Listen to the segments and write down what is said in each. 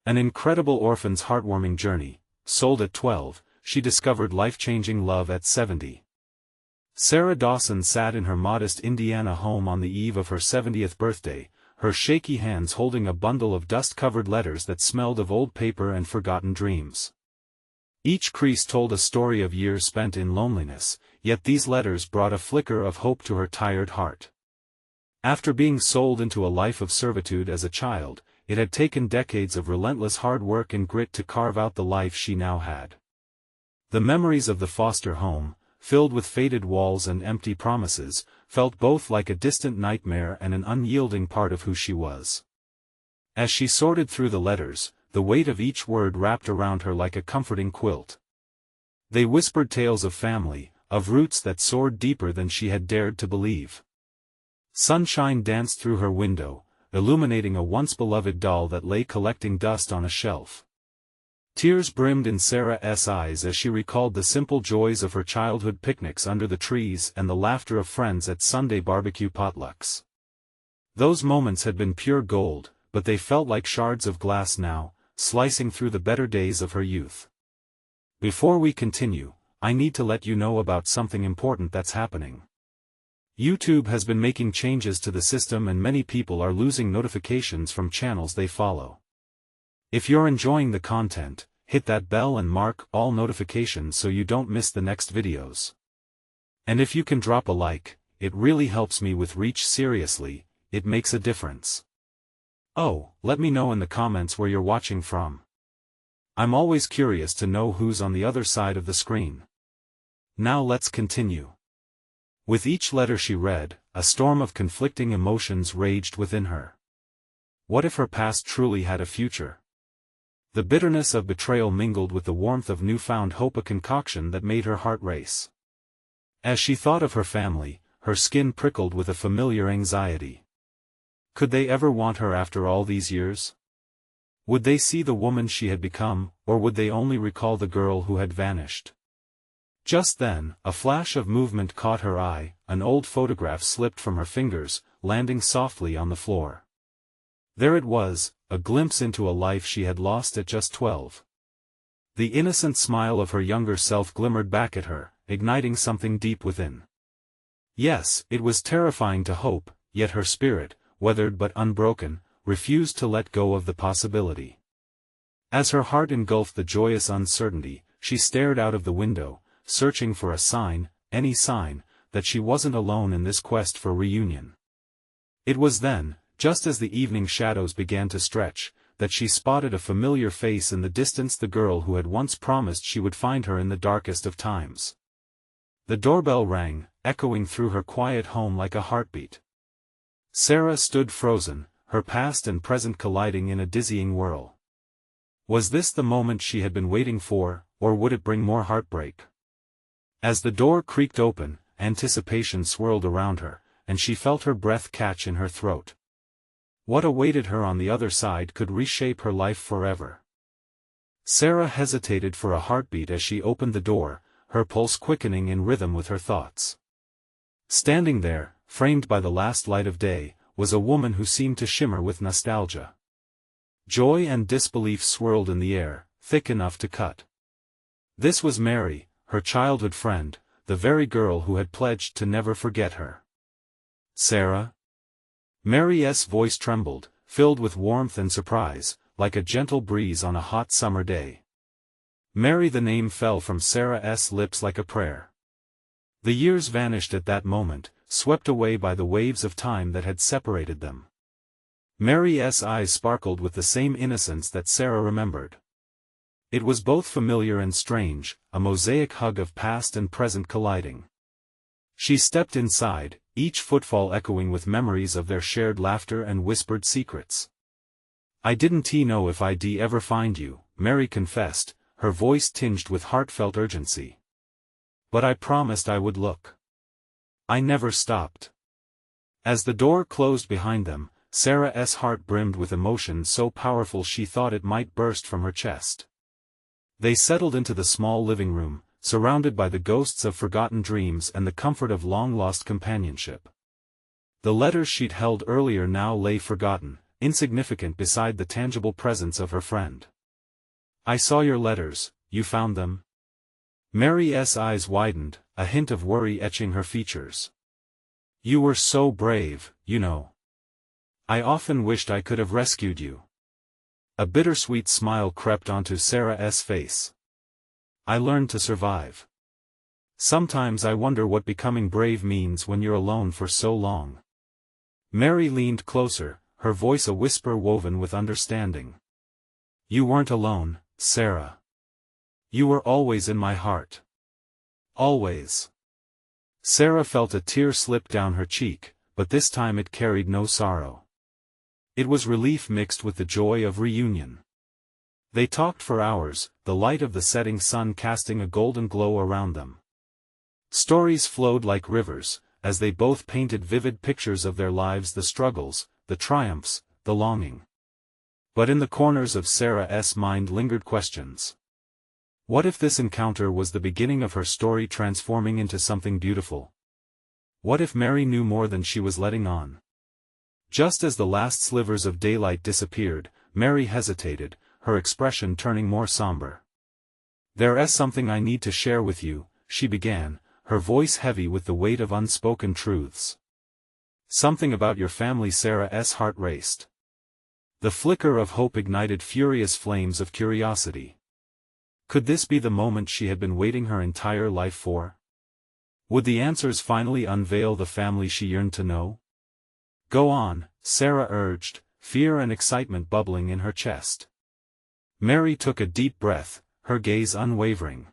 An incredible orphan's heartwarming journey. Sold at 12, she discovered life-changing love at 70. Sarah Dawson sat in her modest Indiana home on the eve of her 70th birthday, her shaky hands holding a bundle of dust-covered letters that smelled of old paper and forgotten dreams. Each crease told a story of years spent in loneliness, yet these letters brought a flicker of hope to her tired heart. After being sold into a life of servitude as a child, it had taken decades of relentless hard work and grit to carve out the life she now had. The memories of the foster home, filled with faded walls and empty promises, felt both like a distant nightmare and an unyielding part of who she was. As she sorted through the letters, the weight of each word wrapped around her like a comforting quilt. They whispered tales of family, of roots that soared deeper than she had dared to believe. Sunshine danced through her window, illuminating a once-beloved doll that lay collecting dust on a shelf. Tears brimmed in Sarah's eyes as she recalled the simple joys of her childhood picnics under the trees and the laughter of friends at Sunday barbecue potlucks. Those moments had been pure gold, but they felt like shards of glass now, slicing through the better days of her youth. Before we continue, I need to let you know about something important that's happening. YouTube has been making changes to the system and many people are losing notifications from channels they follow. If you're enjoying the content, hit that bell and mark all notifications so you don't miss the next videos. And if you can drop a like, it really helps me with reach. Seriously, it makes a difference. Oh, let me know in the comments where you're watching from. I'm always curious to know who's on the other side of the screen. Now let's continue. With each letter she read, a storm of conflicting emotions raged within her. What if her past truly had a future? The bitterness of betrayal mingled with the warmth of newfound hope, a concoction that made her heart race. As she thought of her family, her skin prickled with a familiar anxiety. Could they ever want her after all these years? Would they see the woman she had become, or would they only recall the girl who had vanished? Just then, a flash of movement caught her eye, an old photograph slipped from her fingers, landing softly on the floor. There it was, a glimpse into a life she had lost at just 12. The innocent smile of her younger self glimmered back at her, igniting something deep within. Yes, it was terrifying to hope, yet her spirit, weathered but unbroken, refused to let go of the possibility. As her heart engulfed the joyous uncertainty, she stared out of the window, searching for a sign, any sign, that she wasn't alone in this quest for reunion. It was then, just as the evening shadows began to stretch, that she spotted a familiar face in the distance, the girl who had once promised she would find her in the darkest of times. The doorbell rang, echoing through her quiet home like a heartbeat. Sarah stood frozen, her past and present colliding in a dizzying whirl. Was this the moment she had been waiting for, or would it bring more heartbreak? As the door creaked open, anticipation swirled around her, and she felt her breath catch in her throat. What awaited her on the other side could reshape her life forever. Sarah hesitated for a heartbeat as she opened the door, her pulse quickening in rhythm with her thoughts. Standing there, framed by the last light of day, was a woman who seemed to shimmer with nostalgia. Joy and disbelief swirled in the air, thick enough to cut. This was Mary, her childhood friend, the very girl who had pledged to never forget her. Sarah? Mary's voice trembled, filled with warmth and surprise, like a gentle breeze on a hot summer day. Mary, the name fell from Sarah's lips like a prayer. The years vanished at that moment, swept away by the waves of time that had separated them. Mary's eyes sparkled with the same innocence that Sarah remembered. It was both familiar and strange, a mosaic hug of past and present colliding. She stepped inside, each footfall echoing with memories of their shared laughter and whispered secrets. "I didn't know if I'd ever find you," Mary confessed, her voice tinged with heartfelt urgency. "But I promised I would look. I never stopped." As the door closed behind them, Sarah's heart brimmed with emotion so powerful she thought it might burst from her chest. They settled into the small living room, surrounded by the ghosts of forgotten dreams and the comfort of long-lost companionship. The letters she'd held earlier now lay forgotten, insignificant beside the tangible presence of her friend. "I saw your letters, you found them?" Mary's eyes widened, a hint of worry etching her features. "You were so brave, you know. I often wished I could have rescued you." A bittersweet smile crept onto Sarah's face. "I learned to survive. Sometimes I wonder what becoming brave means when you're alone for so long." Mary leaned closer, her voice a whisper woven with understanding. "You weren't alone, Sarah. You were always in my heart. Always." Sarah felt a tear slip down her cheek, but this time it carried no sorrow. It was relief mixed with the joy of reunion. They talked for hours, the light of the setting sun casting a golden glow around them. Stories flowed like rivers, as they both painted vivid pictures of their lives, the struggles, the triumphs, the longing. But in the corners of Sarah's mind lingered questions. What if this encounter was the beginning of her story transforming into something beautiful? What if Mary knew more than she was letting on? Just as the last slivers of daylight disappeared, Mary hesitated, her expression turning more somber. "There's something I need to share with you," she began, her voice heavy with the weight of unspoken truths. "Something about your family." Sarah's heart raced. The flicker of hope ignited furious flames of curiosity. Could this be the moment she had been waiting her entire life for? Would the answers finally unveil the family she yearned to know? "Go on," Sarah urged, fear and excitement bubbling in her chest. Mary took a deep breath, her gaze unwavering.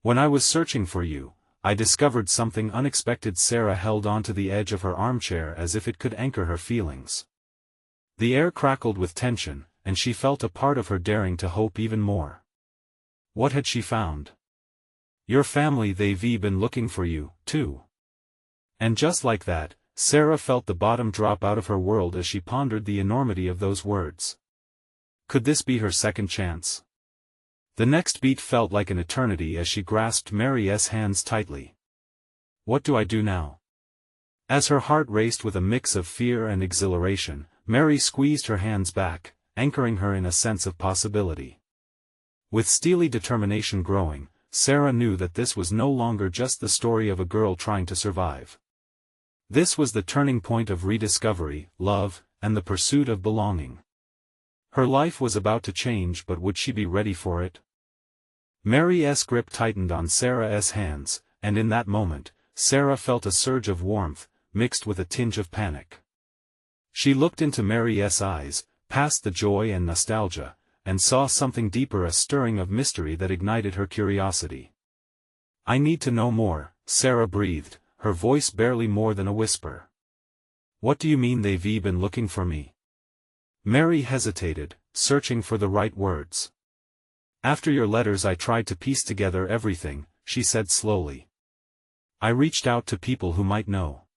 "When I was searching for you, I discovered something unexpected." Sarah held onto the edge of her armchair as if it could anchor her feelings. The air crackled with tension, and she felt a part of her daring to hope even more. What had she found? "Your family, they've been looking for you, too." And just like that, Sarah felt the bottom drop out of her world as she pondered the enormity of those words. Could this be her second chance? The next beat felt like an eternity as she grasped Mary's hands tightly. "What do I do now?" As her heart raced with a mix of fear and exhilaration, Mary squeezed her hands back, anchoring her in a sense of possibility. With steely determination growing, Sarah knew that this was no longer just the story of a girl trying to survive. This was the turning point of rediscovery, love, and the pursuit of belonging. Her life was about to change, but would she be ready for it? Mary's grip tightened on Sarah's hands, and in that moment, Sarah felt a surge of warmth, mixed with a tinge of panic. She looked into Mary's eyes, past the joy and nostalgia, and saw something deeper, a stirring of mystery that ignited her curiosity. "I need to know more," Sarah breathed, her voice barely more than a whisper. "What do you mean they've been looking for me?" Mary hesitated, searching for the right words. "After your letters I tried to piece together everything," she said slowly. "I reached out to people who might know.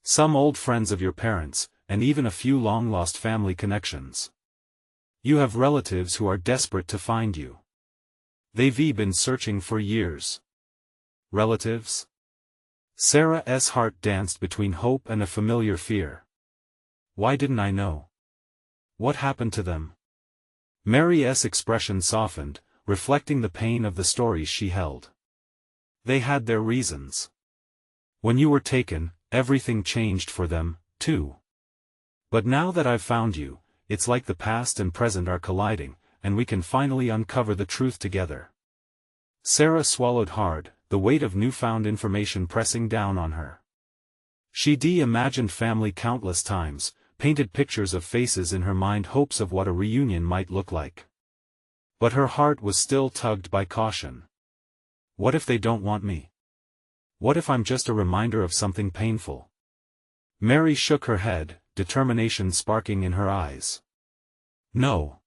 Some old friends of your parents, and even a few long-lost family connections. You have relatives who are desperate to find you. They've been searching for years." Relatives? Sarah's heart danced between hope and a familiar fear. Why didn't I know? What happened to them? Mary's expression softened, reflecting the pain of the stories she held. They had their reasons. When you were taken, everything changed for them, too. But now that I've found you, it's like the past and present are colliding, and we can finally uncover the truth together. Sarah swallowed hard, the weight of newfound information pressing down on her. She imagined family countless times, painted pictures of faces in her mind, hopes of what a reunion might look like. But her heart was still tugged by caution. What if they don't want me? What if I'm just a reminder of something painful? Mary shook her head, determination sparking in her eyes. No.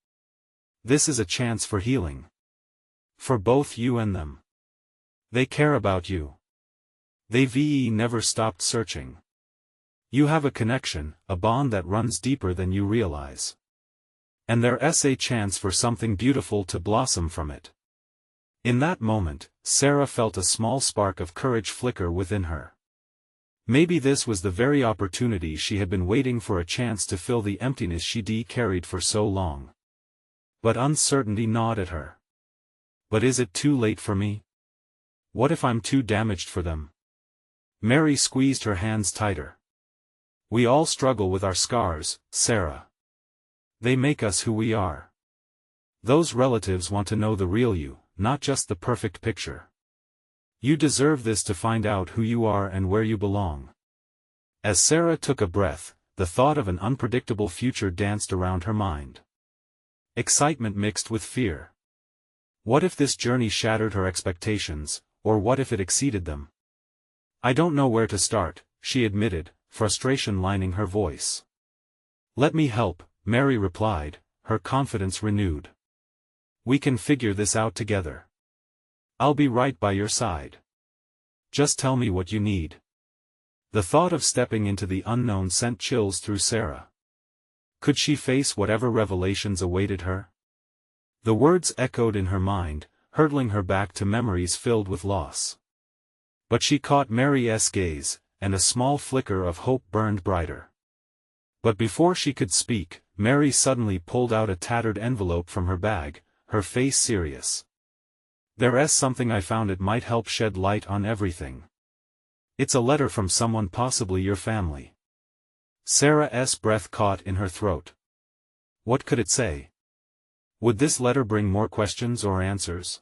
This is a chance for healing. For both you and them. They care about you. They've never stopped searching. You have a connection, a bond that runs deeper than you realize. And there's a chance for something beautiful to blossom from it. In that moment, Sarah felt a small spark of courage flicker within her. Maybe this was the very opportunity she had been waiting for, a chance to fill the emptiness she carried for so long. But uncertainty gnawed at her. But is it too late for me? What if I'm too damaged for them? Mary squeezed her hands tighter. We all struggle with our scars, Sarah. They make us who we are. Those relatives want to know the real you, not just the perfect picture. You deserve this to find out who you are and where you belong. As Sarah took a breath, the thought of an unpredictable future danced around her mind. Excitement mixed with fear. What if this journey shattered her expectations, or what if it exceeded them? I don't know where to start, she admitted, frustration lining her voice. Let me help, Mary replied, her confidence renewed. We can figure this out together. I'll be right by your side. Just tell me what you need. The thought of stepping into the unknown sent chills through Sarah. Could she face whatever revelations awaited her? The words echoed in her mind, hurtling her back to memories filled with loss. But she caught Mary's gaze, and a small flicker of hope burned brighter. But before she could speak, Mary suddenly pulled out a tattered envelope from her bag, her face serious. There's something I found, it might help shed light on everything. It's a letter from someone, possibly your family. Sarah's breath caught in her throat. What could it say? Would this letter bring more questions or answers?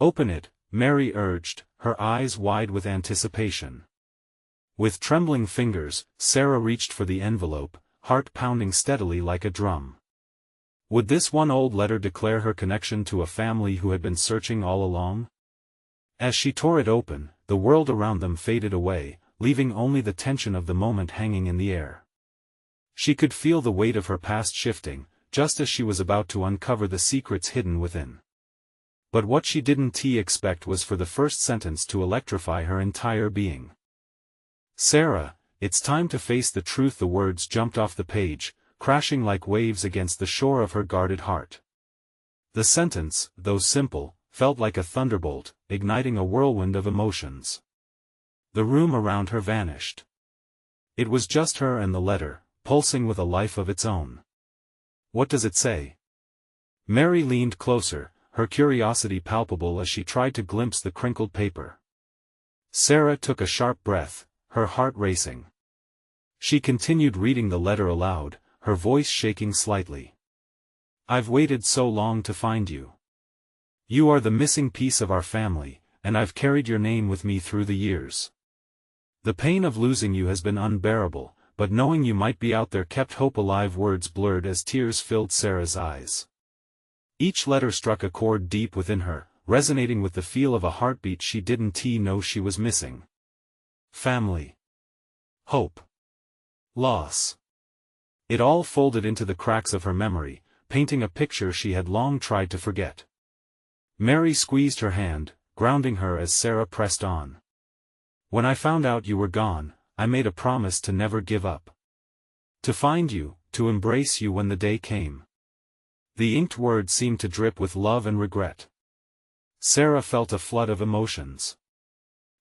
Open it, Mary urged, her eyes wide with anticipation. With trembling fingers, Sarah reached for the envelope, heart pounding steadily like a drum. Would this one old letter declare her connection to a family who had been searching all along? As she tore it open, the world around them faded away, leaving only the tension of the moment hanging in the air. She could feel the weight of her past shifting, just as she was about to uncover the secrets hidden within. But what she didn't expect was for the first sentence to electrify her entire being. Sarah, it's time to face the truth. The words jumped off the page, crashing like waves against the shore of her guarded heart. The sentence, though simple, felt like a thunderbolt, igniting a whirlwind of emotions. The room around her vanished. It was just her and the letter, pulsing with a life of its own. What does it say? Mary leaned closer, her curiosity palpable as she tried to glimpse the crinkled paper. Sarah took a sharp breath, her heart racing. She continued reading the letter aloud, her voice shaking slightly. I've waited so long to find you. You are the missing piece of our family, and I've carried your name with me through the years. The pain of losing you has been unbearable, but knowing you might be out there kept hope alive. Words blurred as tears filled Sarah's eyes. Each letter struck a chord deep within her, resonating with the feel of a heartbeat she didn't know she was missing. Family. Hope. Loss. It all folded into the cracks of her memory, painting a picture she had long tried to forget. Mary squeezed her hand, grounding her as Sarah pressed on. When I found out you were gone, I made a promise to never give up. To find you, to embrace you when the day came. The inked words seemed to drip with love and regret. Sarah felt a flood of emotions.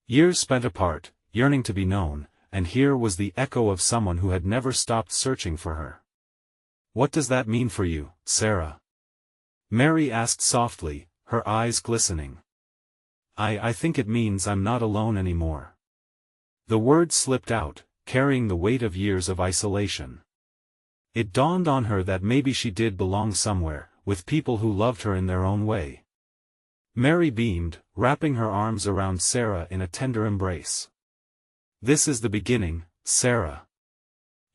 Years spent apart, yearning to be known, and here was the echo of someone who had never stopped searching for her. What does that mean for you, Sarah? Mary asked softly, her eyes glistening. I think it means I'm not alone anymore. The words slipped out, carrying the weight of years of isolation. It dawned on her that maybe she did belong somewhere, with people who loved her in their own way. Mary beamed, wrapping her arms around Sarah in a tender embrace. This is the beginning, Sarah.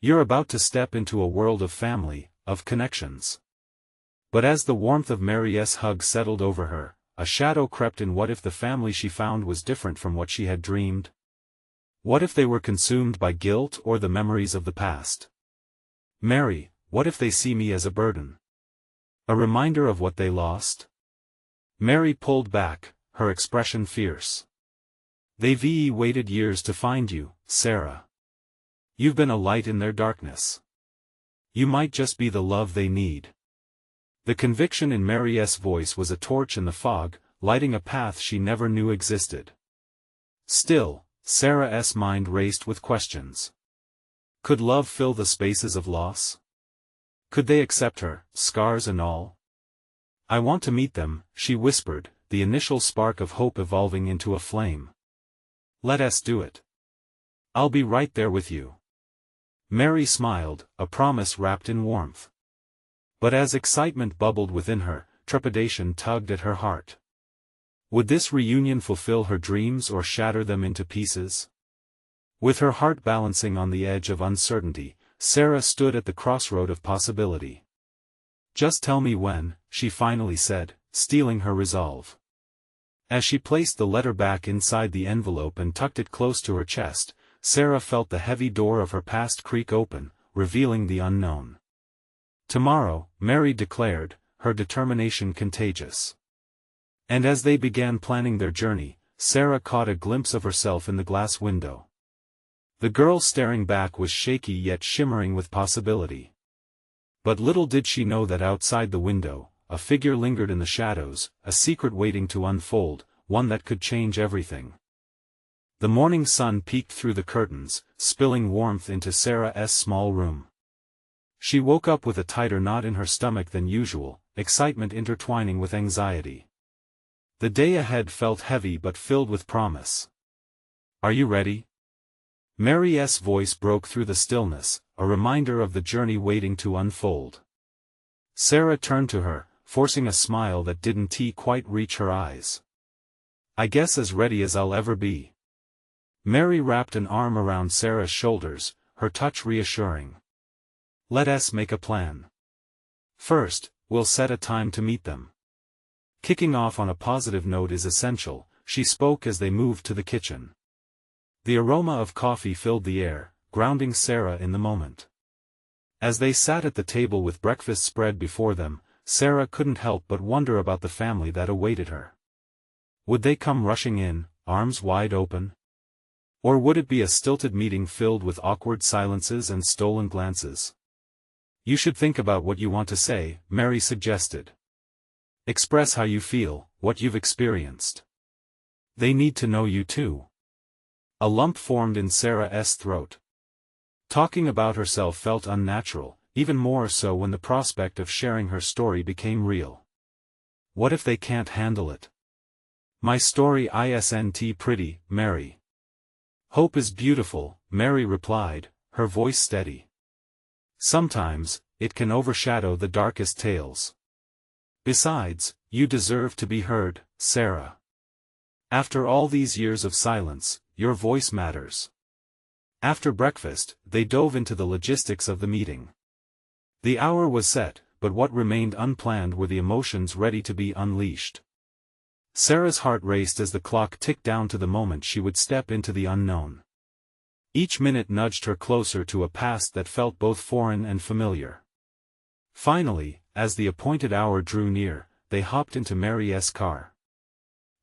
You're about to step into a world of family, of connections. But as the warmth of Mary's hug settled over her, a shadow crept in. What if the family she found was different from what she had dreamed? What if they were consumed by guilt or the memories of the past? Mary, what if they see me as a burden? A reminder of what they lost? Mary pulled back, her expression fierce. They've waited years to find you, Sarah. You've been a light in their darkness. You might just be the love they need. The conviction in Mary's voice was a torch in the fog, lighting a path she never knew existed. Still, Sarah's mind raced with questions. Could love fill the spaces of loss? Could they accept her, scars and all? I want to meet them, she whispered, the initial spark of hope evolving into a flame. Let us do it. I'll be right there with you. Mary smiled, a promise wrapped in warmth. But as excitement bubbled within her, trepidation tugged at her heart. Would this reunion fulfill her dreams or shatter them into pieces? With her heart balancing on the edge of uncertainty, Sarah stood at the crossroad of possibility. Just tell me when, she finally said, steeling her resolve. As she placed the letter back inside the envelope and tucked it close to her chest, Sarah felt the heavy door of her past creak open, revealing the unknown. Tomorrow, Mary declared, her determination contagious. And as they began planning their journey, Sarah caught a glimpse of herself in the glass window. The girl staring back was shaky yet shimmering with possibility. But little did she know that outside the window, a figure lingered in the shadows, a secret waiting to unfold, one that could change everything. The morning sun peeked through the curtains, spilling warmth into Sarah's small room. She woke up with a tighter knot in her stomach than usual, excitement intertwining with anxiety. The day ahead felt heavy but filled with promise. Are you ready? Mary's voice broke through the stillness, a reminder of the journey waiting to unfold. Sarah turned to her, forcing a smile that didn't quite reach her eyes. I guess as ready as I'll ever be. Mary wrapped an arm around Sarah's shoulders, her touch reassuring. Let us make a plan. First, we'll set a time to meet them. Kicking off on a positive note is essential, she spoke as they moved to the kitchen. The aroma of coffee filled the air, grounding Sarah in the moment. As they sat at the table with breakfast spread before them, Sarah couldn't help but wonder about the family that awaited her. Would they come rushing in, arms wide open? Or would it be a stilted meeting filled with awkward silences and stolen glances? You should think about what you want to say, Mary suggested. Express how you feel, what you've experienced. They need to know you too. A lump formed in Sarah's throat. Talking about herself felt unnatural, even more so when the prospect of sharing her story became real. What if they can't handle it? My story isn't pretty, Mary. Hope is beautiful, Mary replied, her voice steady. Sometimes, it can overshadow the darkest tales. Besides, you deserve to be heard, Sarah. After all these years of silence, your voice matters. After breakfast, they dove into the logistics of the meeting. The hour was set, but what remained unplanned were the emotions ready to be unleashed. Sarah's heart raced as the clock ticked down to the moment she would step into the unknown. Each minute nudged her closer to a past that felt both foreign and familiar. Finally, as the appointed hour drew near, they hopped into Mary's car.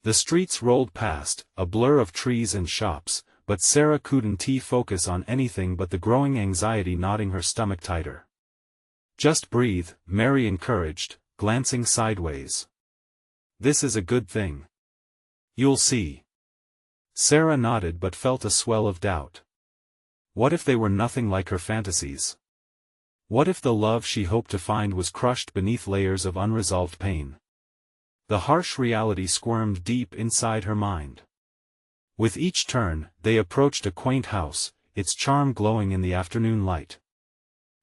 The streets rolled past, a blur of trees and shops, but Sarah couldn't focus on anything but the growing anxiety knotting her stomach tighter. Just breathe, Mary encouraged, glancing sideways. This is a good thing. You'll see. Sarah nodded but felt a swell of doubt. What if they were nothing like her fantasies? What if the love she hoped to find was crushed beneath layers of unresolved pain? The harsh reality squirmed deep inside her mind. With each turn, they approached a quaint house, its charm glowing in the afternoon light.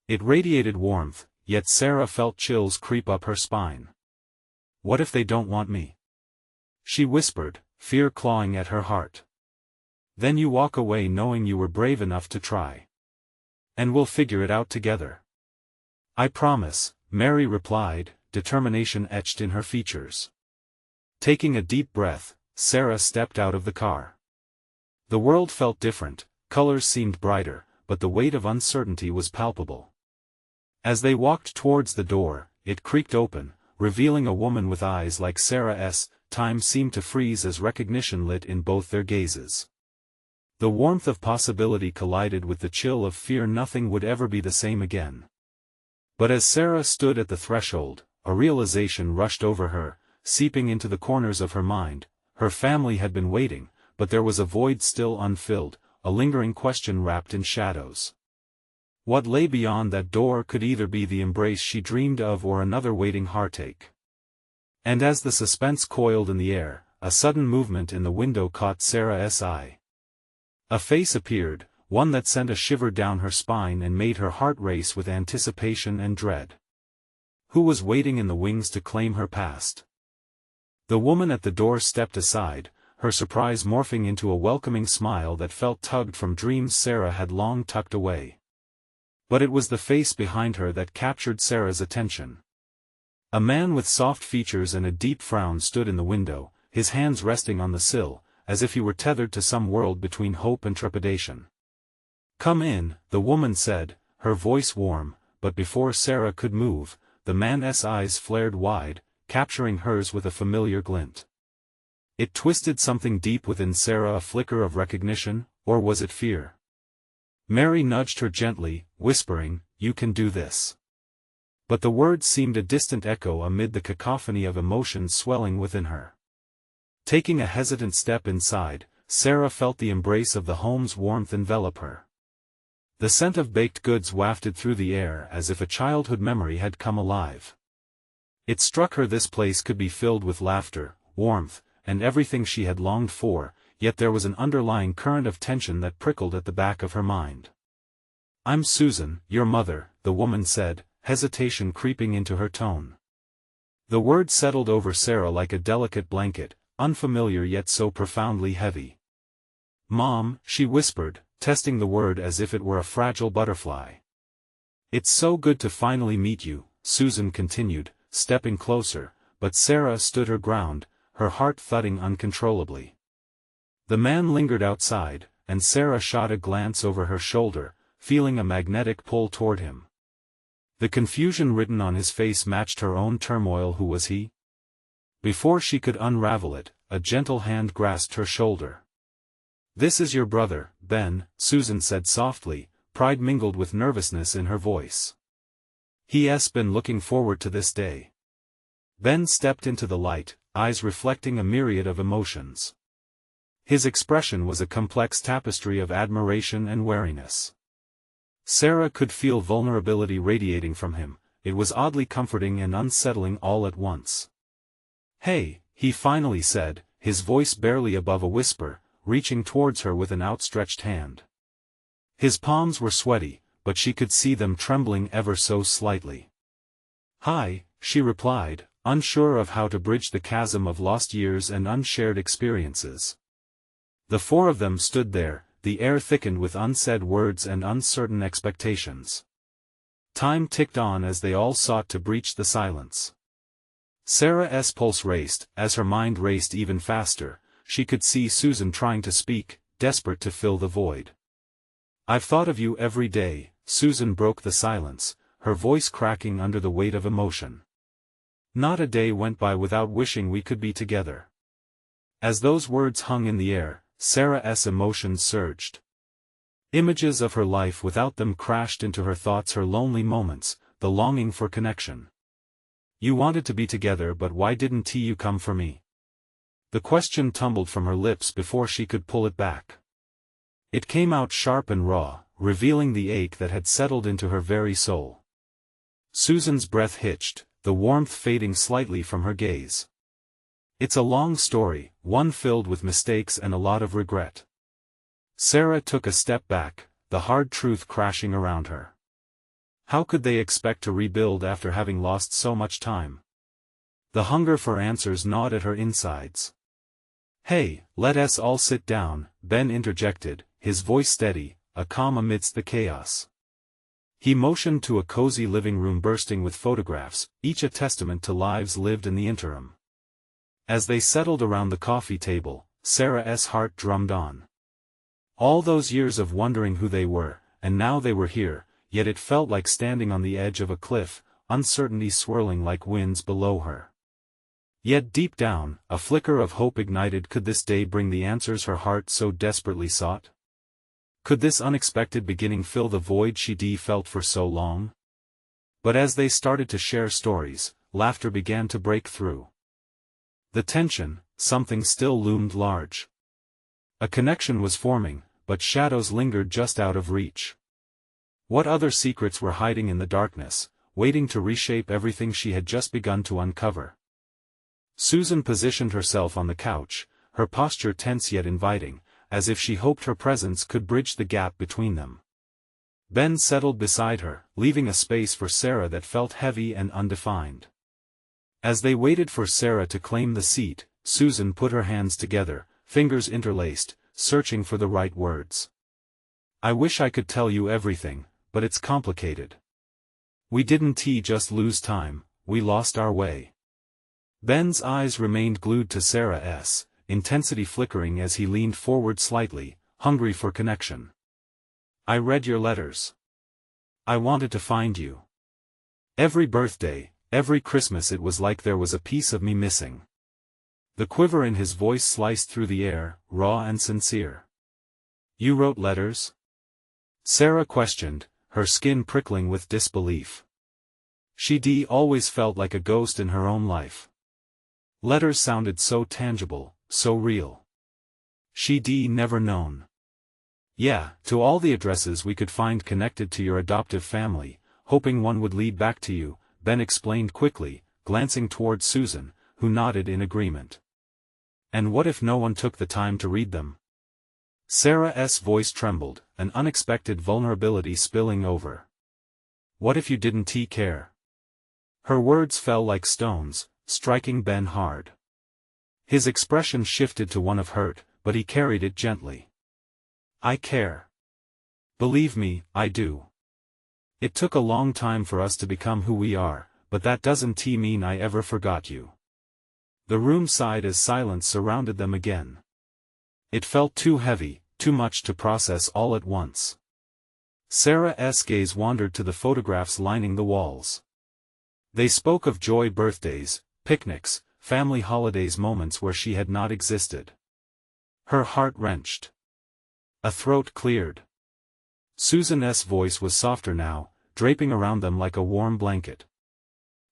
It radiated warmth, yet Sarah felt chills creep up her spine. What if they don't want me? She whispered, fear clawing at her heart. Then you walk away knowing you were brave enough to try. And we'll figure it out together. I promise, Mary replied, determination etched in her features. Taking a deep breath, Sarah stepped out of the car. The world felt different, colors seemed brighter, but the weight of uncertainty was palpable. As they walked towards the door, it creaked open, revealing a woman with eyes like Sarah's. Time seemed to freeze as recognition lit in both their gazes. The warmth of possibility collided with the chill of fear nothing would ever be the same again. But as Sarah stood at the threshold, a realization rushed over her, seeping into the corners of her mind. Her family had been waiting, but there was a void still unfilled, a lingering question wrapped in shadows. What lay beyond that door could either be the embrace she dreamed of or another waiting heartache. And as the suspense coiled in the air, a sudden movement in the window caught Sarah's eye. A face appeared, one that sent a shiver down her spine and made her heart race with anticipation and dread. Who was waiting in the wings to claim her past? The woman at the door stepped aside, her surprise morphing into a welcoming smile that felt tugged from dreams Sarah had long tucked away. But it was the face behind her that captured Sarah's attention. A man with soft features and a deep frown stood in the window, his hands resting on the sill, as if he were tethered to some world between hope and trepidation. "Come in," the woman said, her voice warm, but before Sarah could move, the man's eyes flared wide, capturing hers with a familiar glint. It twisted something deep within Sarah, a flicker of recognition, or was it fear? Mary nudged her gently, whispering, "You can do this." But the words seemed a distant echo amid the cacophony of emotions swelling within her. Taking a hesitant step inside, Sarah felt the embrace of the home's warmth envelop her. The scent of baked goods wafted through the air as if a childhood memory had come alive. It struck her this place could be filled with laughter, warmth, and everything she had longed for, yet there was an underlying current of tension that prickled at the back of her mind. "I'm Susan, your mother," the woman said, hesitation creeping into her tone. The word settled over Sarah like a delicate blanket, unfamiliar yet so profoundly heavy. "Mom," she whispered, testing the word as if it were a fragile butterfly. "It's so good to finally meet you," Susan continued, stepping closer, but Sarah stood her ground, her heart thudding uncontrollably. The man lingered outside, and Sarah shot a glance over her shoulder, feeling a magnetic pull toward him. The confusion written on his face matched her own turmoil. Who was he? Before she could unravel it, a gentle hand grasped her shoulder. "This is your brother, Ben," Susan said softly, pride mingled with nervousness in her voice. "He's been looking forward to this day." Ben stepped into the light, eyes reflecting a myriad of emotions. His expression was a complex tapestry of admiration and wariness. Sarah could feel vulnerability radiating from him. It was oddly comforting and unsettling all at once. "Hey," he finally said, his voice barely above a whisper, reaching towards her with an outstretched hand. His palms were sweaty, but she could see them trembling ever so slightly. "Hi," she replied, unsure of how to bridge the chasm of lost years and unshared experiences. The four of them stood there, the air thickened with unsaid words and uncertain expectations. Time ticked on as they all sought to breach the silence. Sarah's pulse raced. As her mind raced even faster, she could see Susan trying to speak, desperate to fill the void. "I've thought of you every day," Susan broke the silence, her voice cracking under the weight of emotion. "Not a day went by without wishing we could be together." As those words hung in the air, Sarah's emotions surged. Images of her life without them crashed into her thoughts, her lonely moments, the longing for connection. "You wanted to be together, but why didn't you come for me?" The question tumbled from her lips before she could pull it back. It came out sharp and raw, revealing the ache that had settled into her very soul. Susan's breath hitched, the warmth fading slightly from her gaze. "It's a long story, one filled with mistakes and a lot of regret." Sarah took a step back, the hard truth crashing around her. How could they expect to rebuild after having lost so much time? The hunger for answers gnawed at her insides. "Hey, let us all sit down," Ben interjected, his voice steady, a calm amidst the chaos. He motioned to a cozy living room bursting with photographs, each a testament to lives lived in the interim. As they settled around the coffee table, Sarah's heart drummed on. All those years of wondering who they were, and now they were here, yet it felt like standing on the edge of a cliff, uncertainty swirling like winds below her. Yet deep down, a flicker of hope ignited. Could this day bring the answers her heart so desperately sought? Could this unexpected beginning fill the void she felt for so long? But as they started to share stories, laughter began to break through. The tension, something still loomed large. A connection was forming, but shadows lingered just out of reach. What other secrets were hiding in the darkness, waiting to reshape everything she had just begun to uncover? Susan positioned herself on the couch, her posture tense yet inviting, as if she hoped her presence could bridge the gap between them. Ben settled beside her, leaving a space for Sarah that felt heavy and undefined. As they waited for Sarah to claim the seat, Susan put her hands together, fingers interlaced, searching for the right words. "I wish I could tell you everything, but it's complicated. We didn't just lose time, we lost our way." Ben's eyes remained glued to Sarah's, intensity flickering as he leaned forward slightly, hungry for connection. "I read your letters. I wanted to find you. Every birthday, every Christmas it was like there was a piece of me missing." The quiver in his voice sliced through the air, raw and sincere. "You wrote letters?" Sarah questioned, her skin prickling with disbelief. She'd always felt like a ghost in her own life. Letters sounded so tangible, so real. She'd never known. "Yeah, to all the addresses we could find connected to your adoptive family, hoping one would lead back to you," Ben explained quickly, glancing toward Susan, who nodded in agreement. "And what if no one took the time to read them?" Sarah's voice trembled, an unexpected vulnerability spilling over. "What if you didn't care?" Her words fell like stones, striking Ben hard. His expression shifted to one of hurt, but he carried it gently. "I care. Believe me, I do. It took a long time for us to become who we are, but that doesn't mean I ever forgot you." The room sighed as silence surrounded them again. It felt too heavy, too much to process all at once. Sarah's gaze wandered to the photographs lining the walls. They spoke of joy birthdays, picnics, family holidays, moments where she had not existed. Her heart wrenched. A throat cleared. Susan's voice was softer now, draping around them like a warm blanket.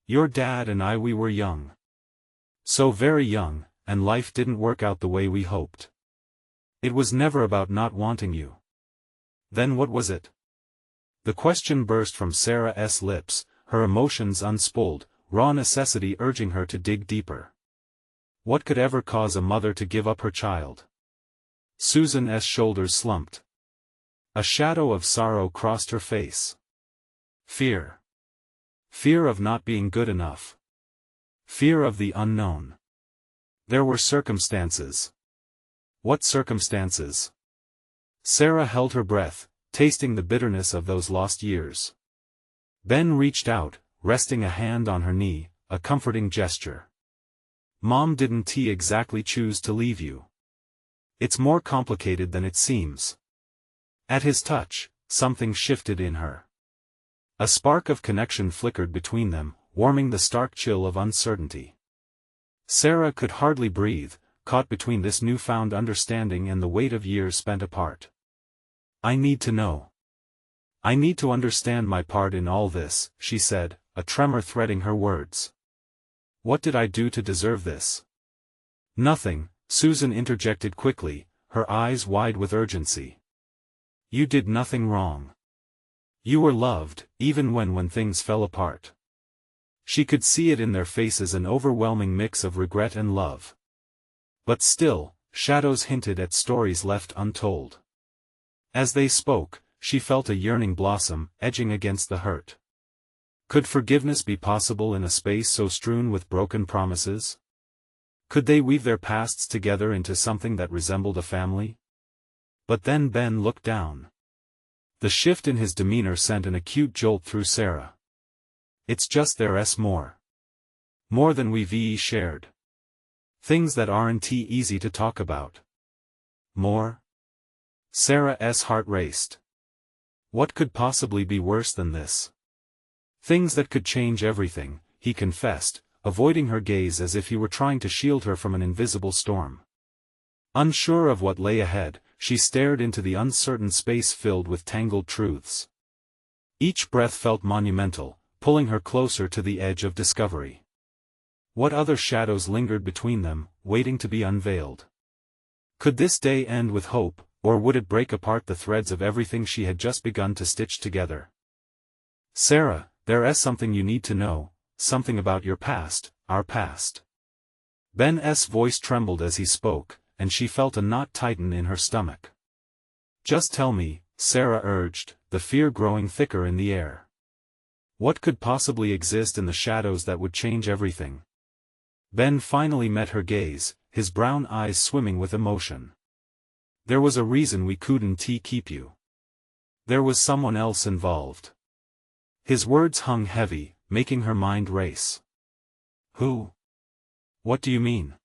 "Your dad and we were young. So very young, and life didn't work out the way we hoped. It was never about not wanting you." "Then what was it?" The question burst from Sarah's lips, her emotions unspooled, raw necessity urging her to dig deeper. What could ever cause a mother to give up her child? Susan's shoulders slumped. A shadow of sorrow crossed her face. Fear. Fear of not being good enough. Fear of the unknown. There were circumstances. What circumstances? Sarah held her breath, tasting the bitterness of those lost years. Ben reached out, resting a hand on her knee, a comforting gesture. "Mom didn't exactly choose to leave you. It's more complicated than it seems." At his touch, something shifted in her. A spark of connection flickered between them, warming the stark chill of uncertainty. Sarah could hardly breathe, caught between this newfound understanding and the weight of years spent apart. "I need to know. I need to understand my part in all this," she said, a tremor threading her words. "What did I do to deserve this?" "Nothing," Susan interjected quickly, her eyes wide with urgency. "You did nothing wrong. You were loved, even when things fell apart." She could see it in their faces, an overwhelming mix of regret and love. But still, shadows hinted at stories left untold. As they spoke, she felt a yearning blossom, edging against the hurt. Could forgiveness be possible in a space so strewn with broken promises? Could they weave their pasts together into something that resembled a family? But then Ben looked down. The shift in his demeanor sent an acute jolt through Sarah. "It's just there's more. More than we've shared. Things that aren't easy to talk about." "More?" Sarah's heart raced. What could possibly be worse than this? "Things that could change everything," he confessed, avoiding her gaze as if he were trying to shield her from an invisible storm. Unsure of what lay ahead, she stared into the uncertain space filled with tangled truths. Each breath felt monumental, pulling her closer to the edge of discovery. What other shadows lingered between them, waiting to be unveiled? Could this day end with hope, or would it break apart the threads of everything she had just begun to stitch together? Sarah, there is something you need to know, something about your past, our past. Ben's voice trembled as he spoke, and she felt a knot tighten in her stomach. Just tell me, Sarah urged, the fear growing thicker in the air. What could possibly exist in the shadows that would change everything? Ben finally met her gaze, his brown eyes swimming with emotion. There was a reason we couldn't keep you. There was someone else involved. His words hung heavy, making her mind race. Who? What do you mean?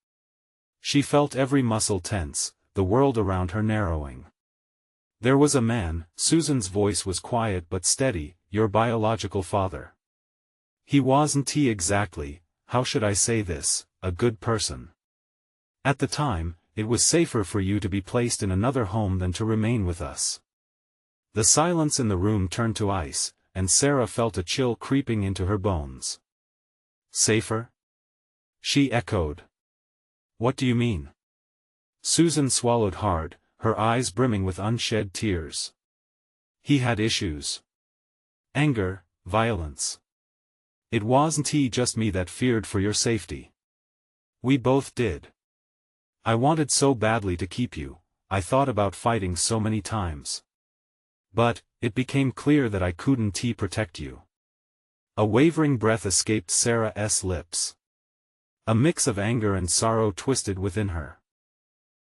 She felt every muscle tense, the world around her narrowing. There was a man, Susan's voice was quiet but steady, your biological father. He wasn't exactly, how should I say this, a good person. At the time, it was safer for you to be placed in another home than to remain with us. The silence in the room turned to ice, and Sarah felt a chill creeping into her bones. Safer? She echoed. What do you mean? Susan swallowed hard, her eyes brimming with unshed tears. He had issues. Anger, violence. It wasn't just me that feared for your safety. We both did. I wanted so badly to keep you, I thought about fighting so many times. But, it became clear that I couldn't protect you. A wavering breath escaped Sarah's lips. A mix of anger and sorrow twisted within her.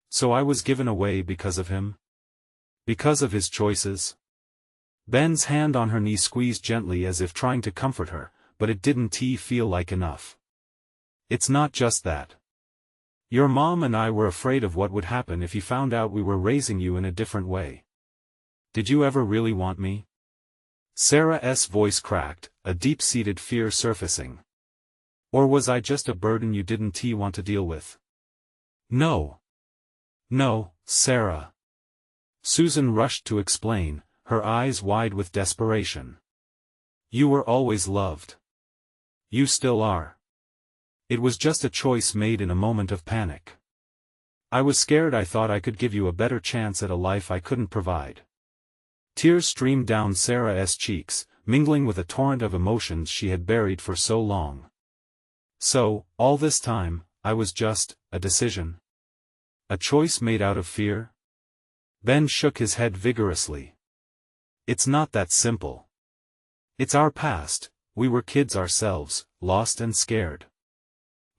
So I was given away because of him? Because of his choices? Ben's hand on her knee squeezed gently as if trying to comfort her, but it didn't feel like enough. It's not just that. Your mom and I were afraid of what would happen if he found out we were raising you in a different way. Did you ever really want me? Sarah's voice cracked, a deep-seated fear surfacing. Or was I just a burden you didn't want to deal with? No. No, Sarah. Susan rushed to explain, her eyes wide with desperation. You were always loved. You still are. It was just a choice made in a moment of panic. I was scared. I thought I could give you a better chance at a life I couldn't provide. Tears streamed down Sarah's cheeks, mingling with a torrent of emotions she had buried for so long. So, all this time, I was just a decision. A choice made out of fear? Ben shook his head vigorously. It's not that simple. It's our past, we were kids ourselves, lost and scared.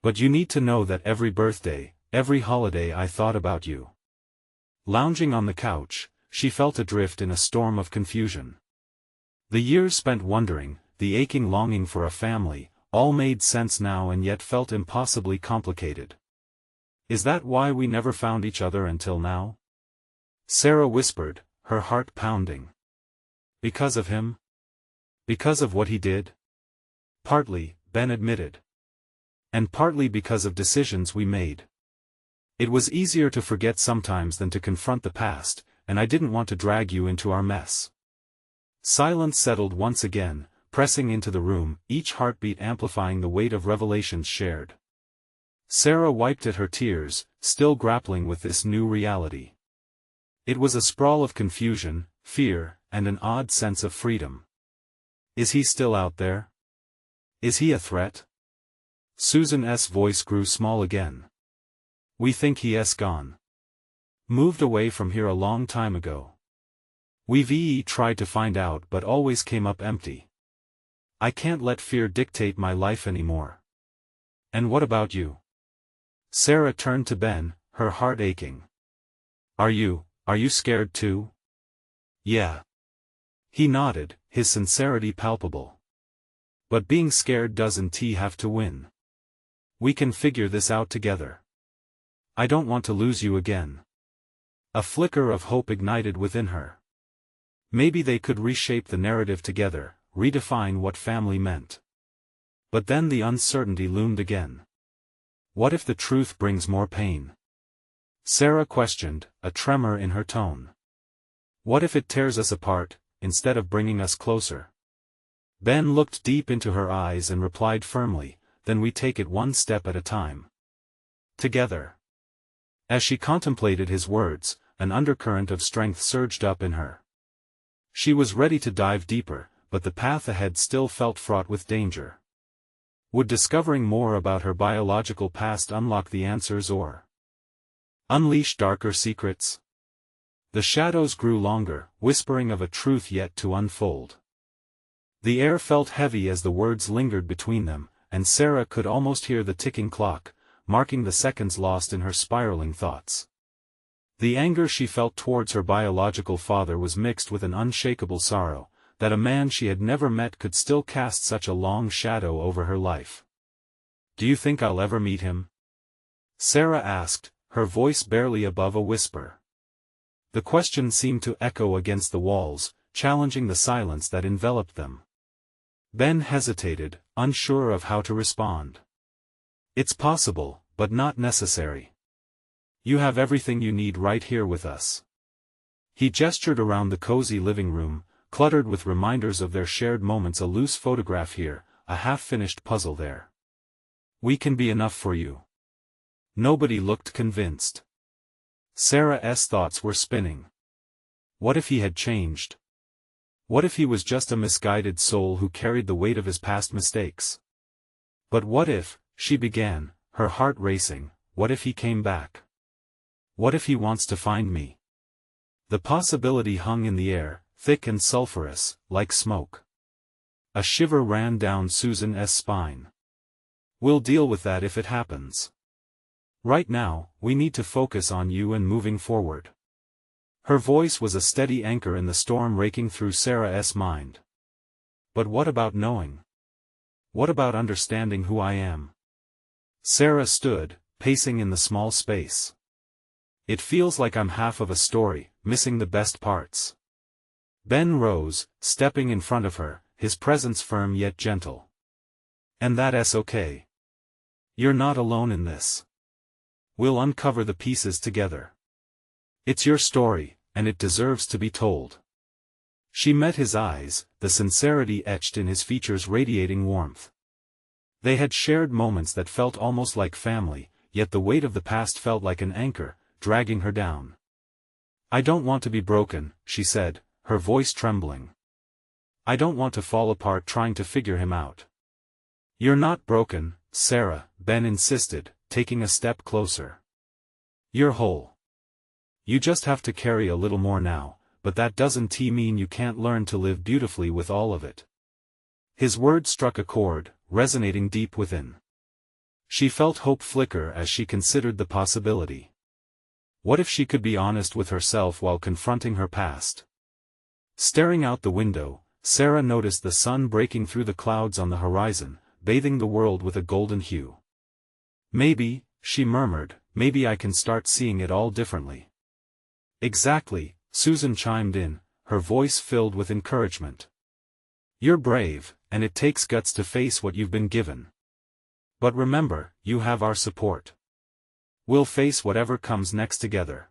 But you need to know that every birthday, every holiday I thought about you. Lounging on the couch, she felt adrift in a storm of confusion. The years spent wondering, the aching longing for a family, all made sense now and yet felt impossibly complicated. Is that why we never found each other until now? Sarah whispered, her heart pounding. Because of him? Because of what he did? Partly, Ben admitted. And partly because of decisions we made. It was easier to forget sometimes than to confront the past, and I didn't want to drag you into our mess. Silence settled once again, pressing into the room, each heartbeat amplifying the weight of revelations shared. Sarah wiped at her tears, still grappling with this new reality. It was a sprawl of confusion, fear, and an odd sense of freedom. Is he still out there? Is he a threat? Susan's voice grew small again. We think he's gone. Moved away from here a long time ago. We've tried to find out but always came up empty. I can't let fear dictate my life anymore. And what about you? Sarah turned to Ben, her heart aching. Are you scared too? Yeah. He nodded, his sincerity palpable. But being scared doesn't have to win. We can figure this out together. I don't want to lose you again. A flicker of hope ignited within her. Maybe they could reshape the narrative together, redefine what family meant. But then the uncertainty loomed again. What if the truth brings more pain? Sarah questioned, a tremor in her tone. What if it tears us apart, instead of bringing us closer? Ben looked deep into her eyes and replied firmly, then we take it one step at a time. Together. As she contemplated his words, an undercurrent of strength surged up in her. She was ready to dive deeper, but the path ahead still felt fraught with danger. Would discovering more about her biological past unlock the answers or unleash darker secrets? The shadows grew longer, whispering of a truth yet to unfold. The air felt heavy as the words lingered between them, and Sarah could almost hear the ticking clock, marking the seconds lost in her spiraling thoughts. The anger she felt towards her biological father was mixed with an unshakable sorrow, that a man she had never met could still cast such a long shadow over her life. "Do you think I'll ever meet him?" Sarah asked, her voice barely above a whisper. The question seemed to echo against the walls, challenging the silence that enveloped them. Ben hesitated, unsure of how to respond. "It's possible, but not necessary. You have everything you need right here with us." He gestured around the cozy living room, cluttered with reminders of their shared moments, a loose photograph here, a half-finished puzzle there. "We can be enough for you." Nobody looked convinced. Sarah's thoughts were spinning. What if he had changed? What if he was just a misguided soul who carried the weight of his past mistakes? But what if, she began, her heart racing, what if he came back? What if he wants to find me? The possibility hung in the air, thick and sulphurous, like smoke. A shiver ran down Susan's spine. "We'll deal with that if it happens. Right now, we need to focus on you and moving forward." Her voice was a steady anchor in the storm raking through Sarah's mind. "But what about knowing? What about understanding who I am?" Sarah stood, pacing in the small space. "It feels like I'm half of a story, missing the best parts." Ben rose, stepping in front of her, his presence firm yet gentle. "And that's okay. You're not alone in this. We'll uncover the pieces together. It's your story, and it deserves to be told." She met his eyes, the sincerity etched in his features radiating warmth. They had shared moments that felt almost like family, yet the weight of the past felt like an anchor, dragging her down. "I don't want to be broken," she said, her voice trembling. "I don't want to fall apart trying to figure him out." "You're not broken, Sarah," Ben insisted, taking a step closer. "You're whole. You just have to carry a little more now, but that doesn't mean you can't learn to live beautifully with all of it." His words struck a chord, resonating deep within. She felt hope flicker as she considered the possibility. What if she could be honest with herself while confronting her past? Staring out the window, Sarah noticed the sun breaking through the clouds on the horizon, bathing the world with a golden hue. "Maybe," she murmured, "maybe I can start seeing it all differently." "Exactly," Susan chimed in, her voice filled with encouragement. "You're brave, and it takes guts to face what you've been given. But remember, you have our support. We'll face whatever comes next together."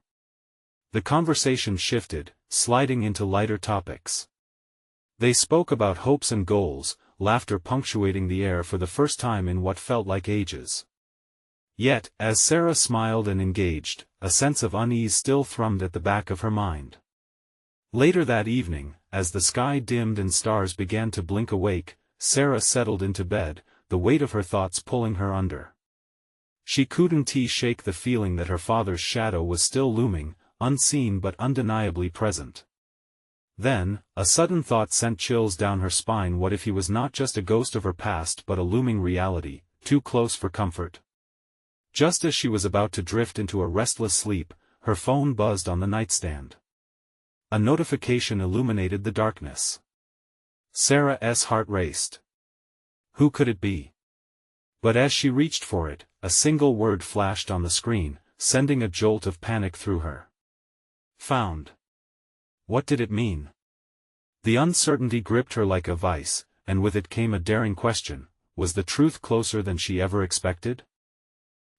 The conversation shifted, sliding into lighter topics. They spoke about hopes and goals, laughter punctuating the air for the first time in what felt like ages. Yet, as Sarah smiled and engaged, a sense of unease still thrummed at the back of her mind. Later that evening, as the sky dimmed and stars began to blink awake, Sarah settled into bed, the weight of her thoughts pulling her under. She couldn't shake the feeling that her father's shadow was still looming, unseen but undeniably present. Then, a sudden thought sent chills down her spine. What if he was not just a ghost of her past but a looming reality, too close for comfort? Just as she was about to drift into a restless sleep, her phone buzzed on the nightstand. A notification illuminated the darkness. Sarah's heart raced. Who could it be? But as she reached for it, a single word flashed on the screen, sending a jolt of panic through her. Found. What did it mean? The uncertainty gripped her like a vice, and with it came a daring question: was the truth closer than she ever expected?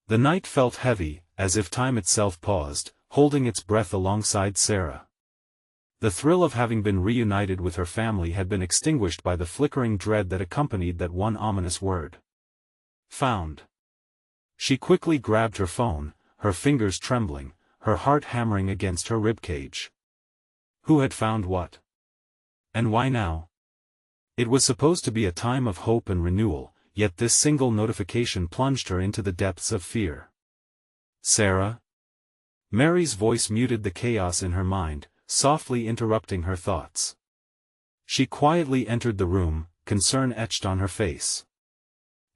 The night felt heavy, as if time itself paused, holding its breath alongside Sarah. The thrill of having been reunited with her family had been extinguished by the flickering dread that accompanied that one ominous word. Found. She quickly grabbed her phone, her fingers trembling, her heart hammering against her ribcage. Who had found what? And why now? It was supposed to be a time of hope and renewal, yet this single notification plunged her into the depths of fear. Sarah? Mary's voice muted the chaos in her mind, softly interrupting her thoughts. She quietly entered the room, concern etched on her face.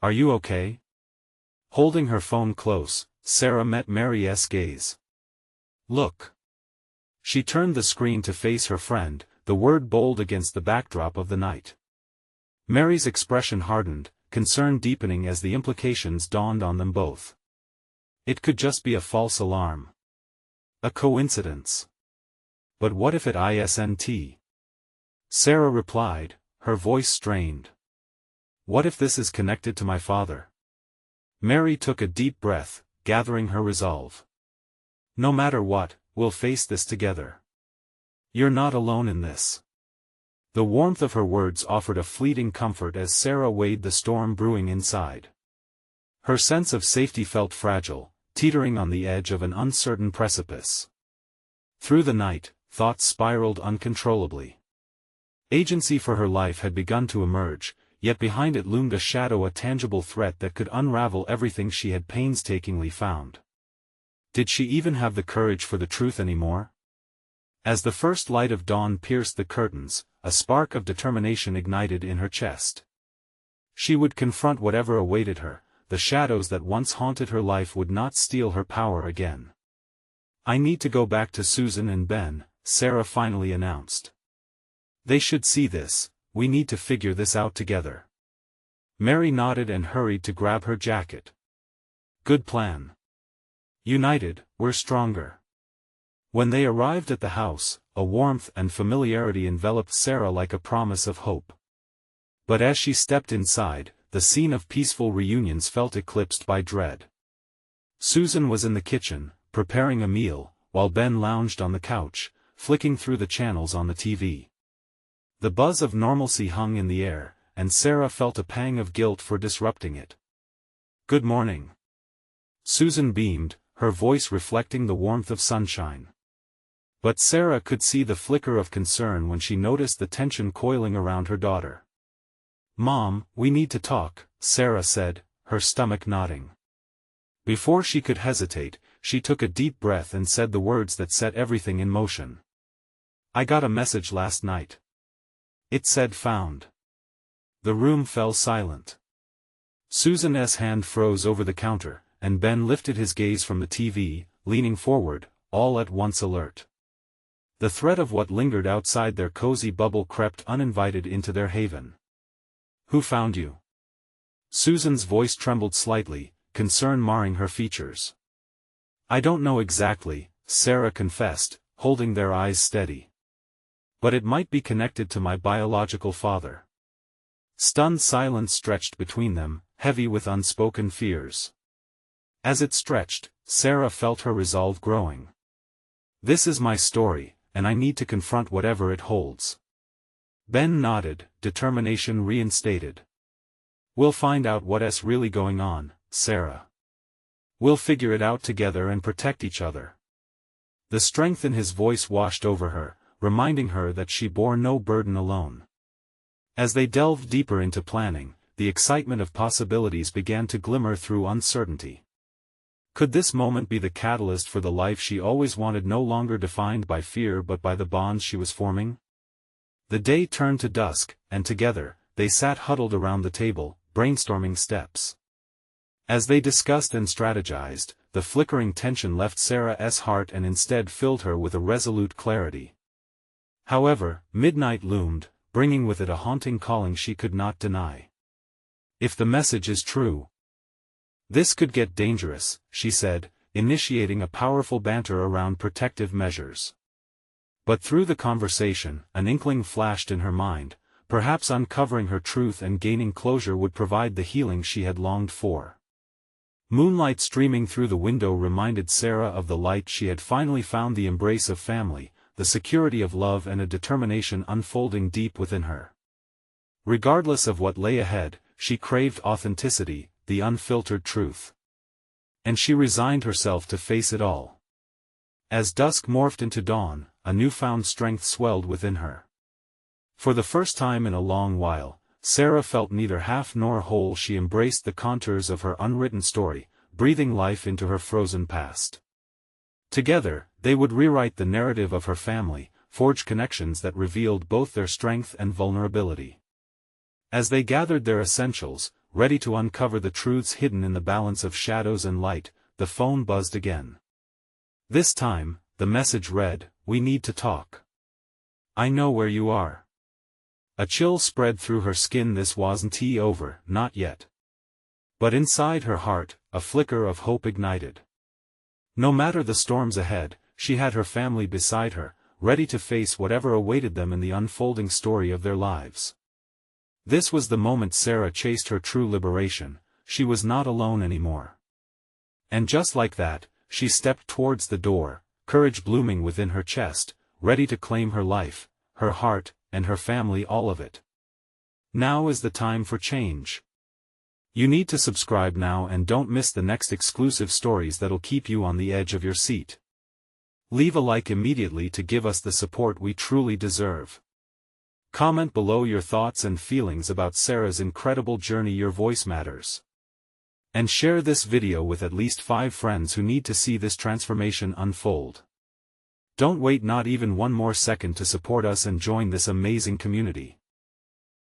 Are you okay? Holding her phone close, Sarah met Mary's gaze. Look. She turned the screen to face her friend, the word bold against the backdrop of the night. Mary's expression hardened, concern deepening as the implications dawned on them both. It could just be a false alarm. A coincidence. But what if it isn't? Sarah replied, her voice strained. What if this is connected to my father? Mary took a deep breath, gathering her resolve. No matter what, we'll face this together. You're not alone in this. The warmth of her words offered a fleeting comfort as Sarah weighed the storm brewing inside. Her sense of safety felt fragile, teetering on the edge of an uncertain precipice. Through the night, thoughts spiraled uncontrollably. Agency for her life had begun to emerge, yet behind it loomed a shadow, a tangible threat that could unravel everything she had painstakingly found. Did she even have the courage for the truth anymore? As the first light of dawn pierced the curtains, a spark of determination ignited in her chest. She would confront whatever awaited her, the shadows that once haunted her life would not steal her power again. I need to go back to Susan and Ben, Sarah finally announced. They should see this, we need to figure this out together. Mary nodded and hurried to grab her jacket. Good plan. United, we're stronger. When they arrived at the house, a warmth and familiarity enveloped Sarah like a promise of hope. But as she stepped inside, the scene of peaceful reunions felt eclipsed by dread. Susan was in the kitchen, preparing a meal, while Ben lounged on the couch, flicking through the channels on the TV. The buzz of normalcy hung in the air, and Sarah felt a pang of guilt for disrupting it. Good morning. Susan beamed, her voice reflecting the warmth of sunshine. But Sarah could see the flicker of concern when she noticed the tension coiling around her daughter. Mom, we need to talk, Sarah said, her stomach knotting. Before she could hesitate, she took a deep breath and said the words that set everything in motion. I got a message last night. It said found. The room fell silent. Susan's hand froze over the counter, and Ben lifted his gaze from the TV, leaning forward, all at once alert. The threat of what lingered outside their cozy bubble crept uninvited into their haven. Who found you? Susan's voice trembled slightly, concern marring her features. I don't know exactly, Sarah confessed, holding their eyes steady. But it might be connected to my biological father. Stunned silence stretched between them, heavy with unspoken fears. As it stretched, Sarah felt her resolve growing. This is my story, and I need to confront whatever it holds. Ben nodded, determination reinstated. We'll find out what's really going on, Sarah. We'll figure it out together and protect each other. The strength in his voice washed over her, reminding her that she bore no burden alone. As they delved deeper into planning, the excitement of possibilities began to glimmer through uncertainty. Could this moment be the catalyst for the life she always wanted, no longer defined by fear but by the bonds she was forming? The day turned to dusk, and together, they sat huddled around the table, brainstorming steps. As they discussed and strategized, the flickering tension left Sarah's heart and instead filled her with a resolute clarity. However, midnight loomed, bringing with it a haunting calling she could not deny. If the message is true, this could get dangerous, she said, initiating a powerful banter around protective measures. But through the conversation, an inkling flashed in her mind, perhaps uncovering her truth and gaining closure would provide the healing she had longed for. Moonlight streaming through the window reminded Sarah of the light she had finally found, the embrace of family, the security of love, and a determination unfolding deep within her. Regardless of what lay ahead, she craved authenticity, the unfiltered truth. And she resigned herself to face it all. As dusk morphed into dawn, a newfound strength swelled within her. For the first time in a long while, Sarah felt neither half nor whole. She embraced the contours of her unwritten story, breathing life into her frozen past. Together, they would rewrite the narrative of her family, forge connections that revealed both their strength and vulnerability. As they gathered their essentials, ready to uncover the truths hidden in the balance of shadows and light, the phone buzzed again. This time, the message read, "We need to talk. I know where you are." A chill spread through her skin. This wasn't over, not yet. But inside her heart, a flicker of hope ignited. No matter the storms ahead, she had her family beside her, ready to face whatever awaited them in the unfolding story of their lives. This was the moment Sarah chased her true liberation. She was not alone anymore. And just like that, she stepped towards the door, courage blooming within her chest, ready to claim her life, her heart, and her family, all of it. Now is the time for change. You need to subscribe now and don't miss the next exclusive stories that'll keep you on the edge of your seat. Leave a like immediately to give us the support we truly deserve. Comment below your thoughts and feelings about Sarah's incredible journey. Your voice matters. And share this video with at least 5 friends who need to see this transformation unfold. Don't wait not even one more second to support us and join this amazing community.